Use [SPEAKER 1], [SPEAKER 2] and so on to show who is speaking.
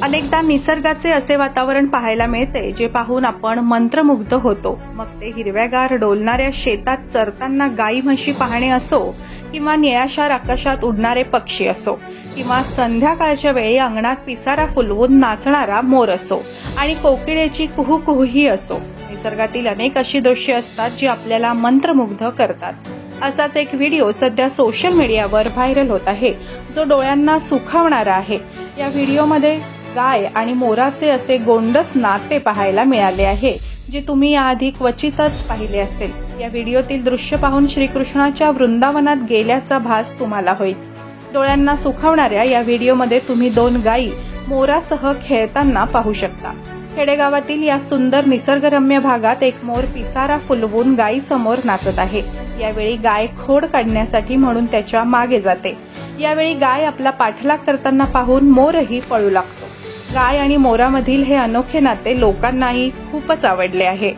[SPEAKER 1] अनेकदा निसर्गाचे असे वातावरण पाहायला मिळते जे पाहून आपण मंत्रमुग्ध होतो. मग ते हिरव्यागार डोलणाऱ्या शेतात चरताना गाई म्हशी पाहणे असो, किंवा निळाशार आकाशात उडणारे पक्षी असो, किंवा संध्याकाळच्या वेळी अंगणात पिसारा फुलवून नाचणारा मोर असो आणि कोकिळेची कुहूकुहूही असो. निसर्गातील अनेक अशी दृश्ये असतात जी आपल्याला मंत्रमुग्ध करतात. असाच एक व्हिडिओ सध्या सोशल मीडियावर व्हायरल होत आहे, जो डोळ्यांना सुखावणारा आहे. या व्हिडिओमध्ये गाय आणि मोराचे असे गोंडस नाते पाहायला मिळाले आहे, जे तुम्ही याआधी क्वचितच पाहिले असेल. या व्हिडिओतील दृश्य पाहून श्रीकृष्णाच्या वृंदावनात गेल्याचा भास तुम्हाला होईल. डोळ्यांना सुखावणाऱ्या या व्हिडिओमध्ये तुम्ही 2 गायी मोरासह खेळताना पाहू शकता. खेडेगावातील या सुंदर निसर्गरम्य भागात एक मोर पिसारा फुलवून गायीसमोर नाचत आहे. यावेळी गाय खोड काढण्यासाठी म्हणून त्याच्या मागे जाते. यावेळी गाय आपला पाठलाग करताना पाहून मोरही पळू लागतो. गाय आणि मोरामधील हे अनोखे नाते लोकांनाही खूपच आवडले आहे.